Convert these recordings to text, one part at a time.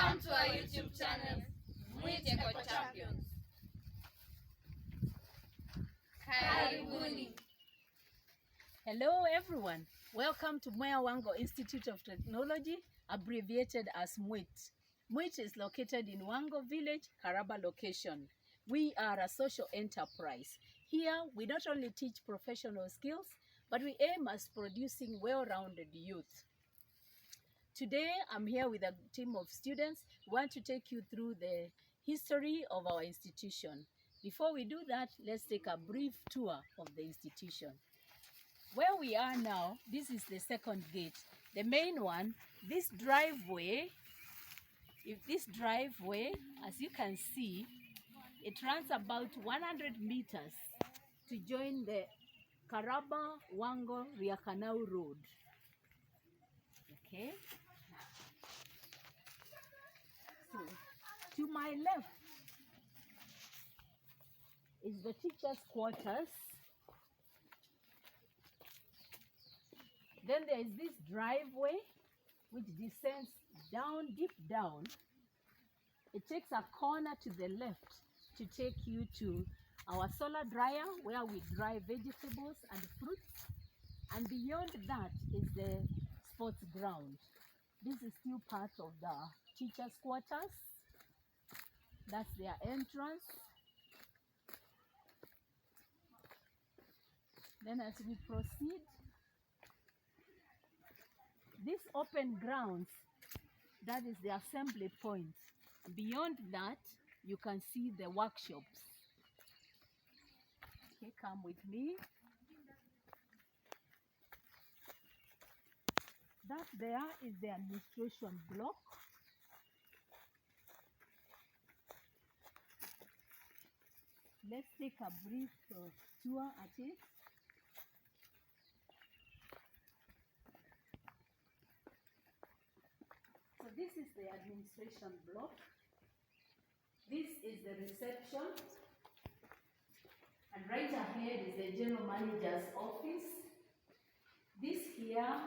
Welcome to our YouTube channel, Mweawango Champions. Karibuni. Hello everyone, welcome to Mweawango Institute of Technology, abbreviated as MWIT. MWIT is located in Wango Village, Karaba location. We are a social enterprise. Here, we not only teach professional skills, but we aim at producing well-rounded youth. Today, I'm here with a team of students who want to take you through the history of our institution. Before we do that, let's take a brief tour of the institution. Where we are now, this is the second gate. The main one, this driveway, as you can see, it runs about 100 meters to join the Karaba Wango Riakanau Road. Okay. So, to my left is the teachers' quarters. Then there is this driveway which descends down, deep down. It takes a corner to the left to take you to our solar dryer where we dry vegetables and fruits. And beyond that is the sports ground. This is still part of the teachers' quarters. That's their entrance. Then as we proceed, this open grounds, that is the assembly point. Beyond that, you can see the workshops. Okay, come with me. That there is the administration block. Let's take a brief tour at it. So this is the administration block. This is the reception. And right ahead is the general manager's office. This here,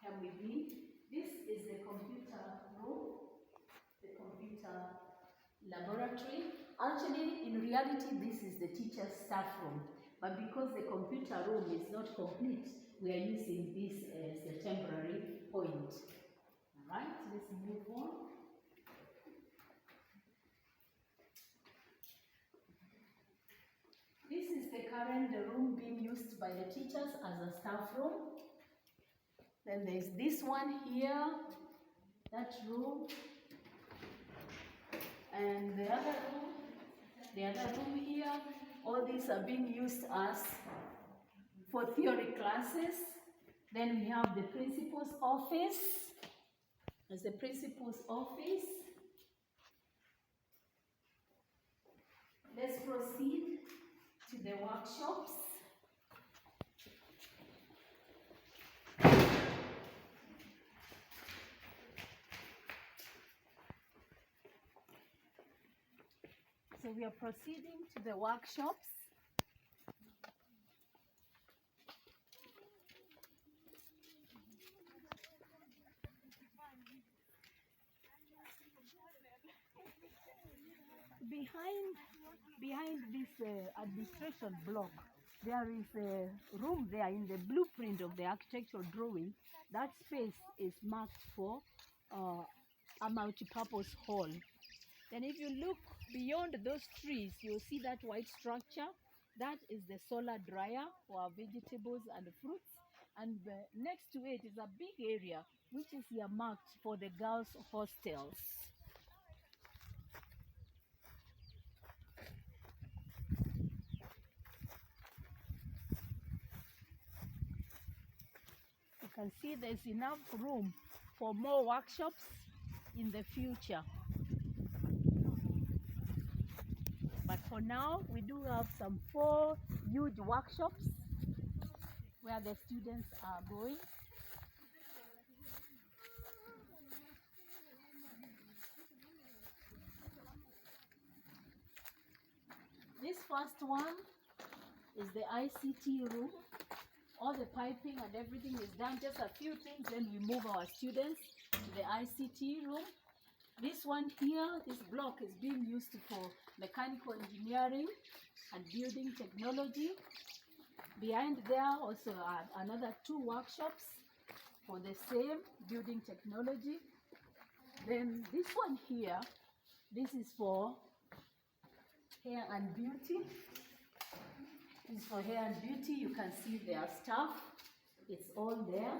come with me. This is the computer room, the computer laboratory. Actually, in reality, this is the teacher's staff room. But because the computer room is not complete, we are using this as a temporary point. All right, let's move on. This is the current room being used by the teachers as a staff room. Then there's this one here, that room, and the other room here. All these are being used as for theory classes. Then we have the principal's office. There's the principal's office. Let's proceed to the workshops. So we are proceeding to the workshops. Behind this administration block, there is a room there in the blueprint of the architectural drawing. That space is marked for a multi-purpose hall. Then if you look beyond those trees, you'll see that white structure. That is the solar dryer for our vegetables and fruits. And next to it is a big area which is earmarked for the girls' hostels. You can see there's enough room for more workshops in the future. But for now, we do have some 4 huge workshops where the students are going. This first one is the ICT room. All the piping and everything is done. Just a few things, then we move our students to the ICT room. This one here, this block is being used for mechanical engineering and building technology. Behind there also are another 2 workshops for the same building technology. Then this one here, this is for hair and beauty. This is for hair and beauty. You can see their stuff. It's all there.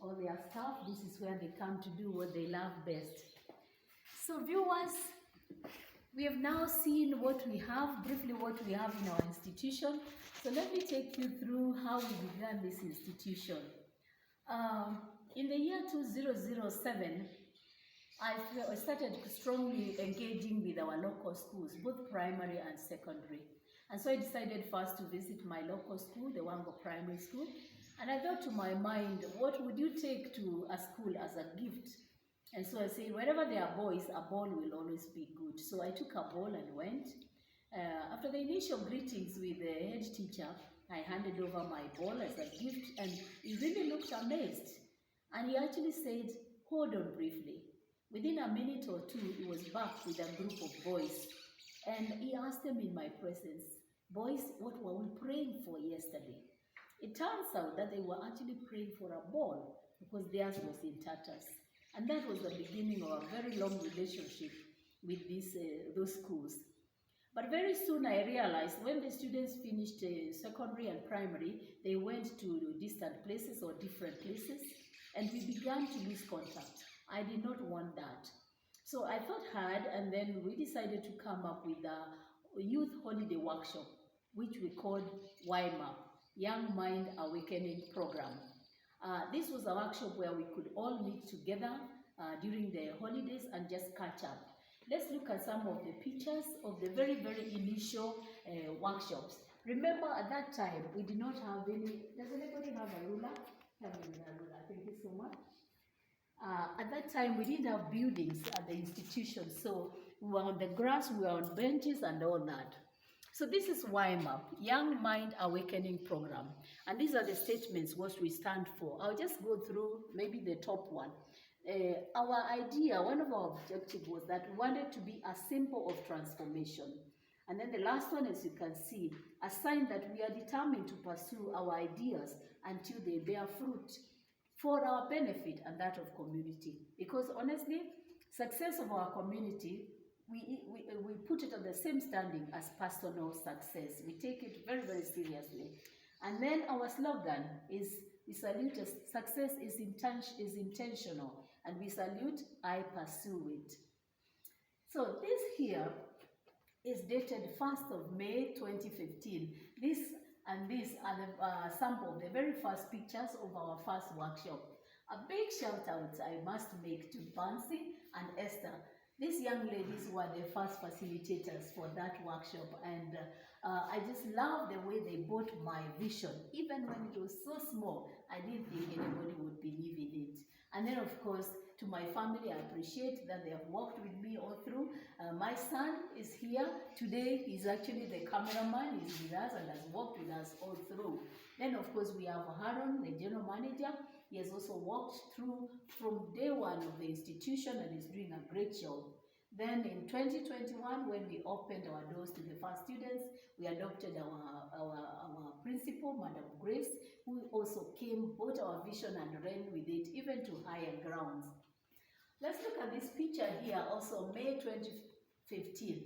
All their stuff. This is where they come to do what they love best. So viewers, we have now seen what we have, briefly what we have in our institution. So let me take you through how we began this institution. In the year 2007, I started strongly engaging with our local schools, both primary and secondary. And so I decided first to visit my local school, the Mweawango Primary School. And I thought to my mind, what would you take to a school as a gift? And so I said, wherever there are boys, a ball will always be good. So I took a ball and went. After the initial greetings with the head teacher, I handed over my ball as a gift, and he really looked amazed. And he actually said, hold on briefly. Within a minute or two, he was back with a group of boys. And he asked them in my presence, boys, what were we praying for yesterday? It turns out that they were actually praying for a ball because theirs was in tatters. And that was the beginning of a very long relationship with those schools. But very soon I realized when the students finished secondary and primary, they went to distant places or different places, and we began to lose contact. I did not want that. So I thought hard, and then we decided to come up with a youth holiday workshop, which we called YMAP, Young Mind Awakening Program. This was a workshop where we could all meet together during the holidays and just catch up. Let's look at some of the pictures of the very, very initial workshops. Remember, at that time, we did not have any. Does anybody have a ruler? Have a ruler. Thank you so much. At that time, we didn't have buildings at the institution, so we were on the grass, we were on benches and all that. So this is YMAP, Young Mind Awakening Program. And these are the statements, what we stand for. I'll just go through maybe the top one. Our idea, one of our objectives was that we wanted to be a symbol of transformation. And then the last one, as you can see, a sign that we are determined to pursue our ideas until they bear fruit for our benefit and that of community. Because honestly, success of our community, we put it on the same standing as personal success. We take it very, very seriously. And then our slogan is, we salute success is intentional, and we salute, I pursue it. So this here is dated 1st of May 2015. This and these are the sample of the very first pictures of our first workshop. A big shout out I must make to Bansi and Esther. These young ladies were the first facilitators for that workshop, and I just love the way they bought my vision. Even when it was so small, I didn't think anybody would believe in it. And then, of course, to my family, I appreciate that they have worked with me all through. My son is here today. He's actually the cameraman. He's with us and has worked with us all through. Then, of course, we have Haron, the general manager. He has also worked through from day one of the institution and is doing a great job. Then in 2021, when we opened our doors to the first students, we adopted our principal, Madam Grace, who also came, bought our vision and ran with it, even to higher grounds. Let's look at this picture here, also May 2015.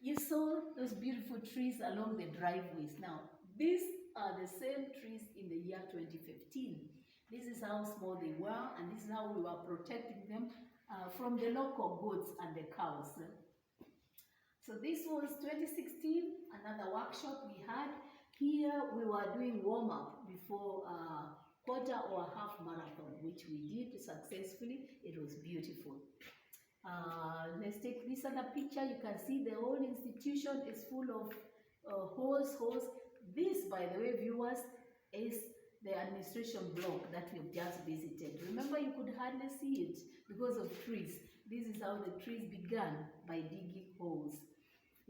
You saw those beautiful trees along the driveways. Now, these are the same trees in the year 2015. This is how small they were, and this is how we were protecting them from the local goats and the cows. So this was 2016, another workshop we had. Here we were doing warm-up before quarter or half marathon, which we did successfully. It was beautiful. Let's take this other picture. You can see the whole institution is full of halls. This, by the way, viewers, is the administration block that we've just visited. Remember, you could hardly see it because of trees. This is how the trees began, by digging holes.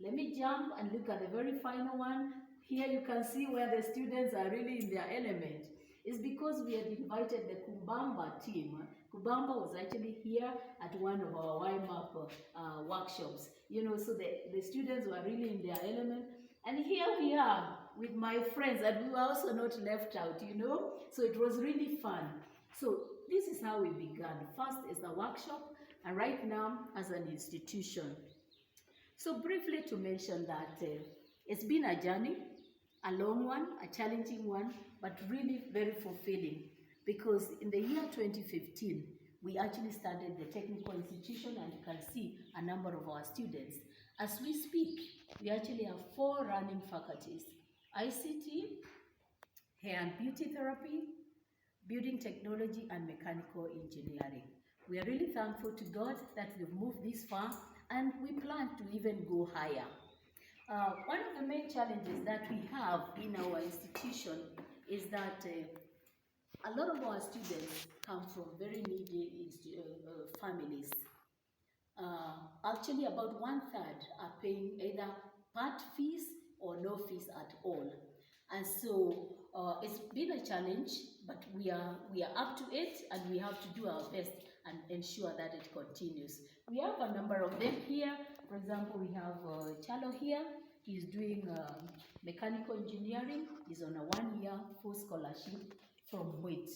Let me jump and look at the very final one. Here you can see where the students are really in their element. It's because we had invited the Kumbamba team Kubamba was actually here at one of our YMAP workshops, you know, so the students were really in their element. And here we are with my friends, and we were also not left out, you know, so it was really fun. So this is how we began. First is the workshop, and right now as an institution. So briefly to mention that it's been a journey, a long one, a challenging one, but really very fulfilling, because in the year 2015, we actually started the technical institution, and you can see a number of our students. As we speak, we actually have 4 running faculties: ICT, hair and beauty therapy, building technology, and mechanical engineering. We are really thankful to God that we've moved this far, and we plan to even go higher. One of the main challenges that we have in our institution is that a lot of our students come from very needy families. Actually, about 1/3 are paying either part fees or no fees at all. And so it's been a challenge, but we are up to it, and we have to do our best and ensure that it continues. We have a number of them here. For example, we have Chalo here. He's doing mechanical engineering. He's on a 1-year full scholarship from MWIT.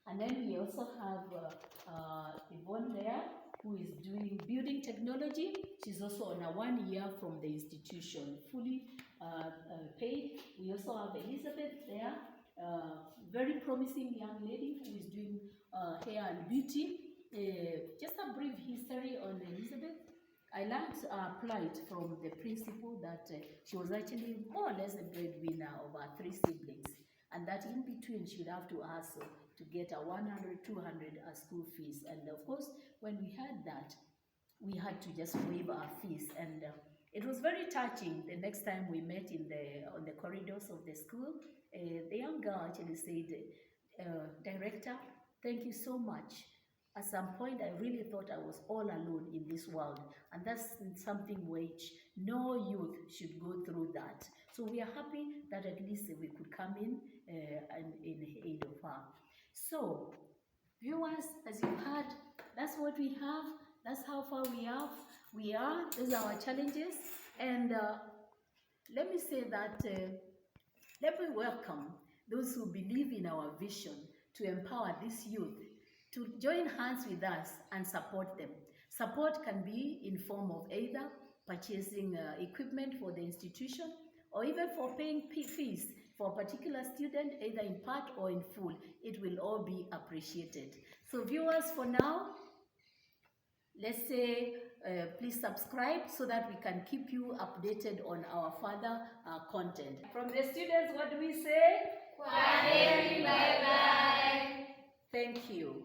And then we also have Yvonne there, who is doing building technology. She's also on a 1-year from the institution, fully paid. We also have Elizabeth there, very promising young lady who is doing hair and beauty. Just a brief history on Elizabeth. I learned plight from the principal that she was actually more or less the breadwinner of our 3 siblings, and that in between she would have to hustle to get a 100, 200 school fees. And of course, when we had that, we had to just waive our fees, and it was very touching. The next time we met on the corridors of the school, the young girl actually said, "Director, thank you so much. At some point, I really thought I was all alone in this world," and that's something which no youth should go through that. So we are happy that at least we could come in aid of her. So, viewers, as you heard, that's what we have. That's how far we are. These are our challenges. And let me say that, let me welcome those who believe in our vision to empower this youth to join hands with us and support them. Support can be in form of either purchasing equipment for the institution, or even for paying fees for a particular student, either in part or in full. It will all be appreciated. So viewers, for now, let's say please subscribe so that we can keep you updated on our further content. From the students, what do we say? Kwaheri, bye-bye. Thank you.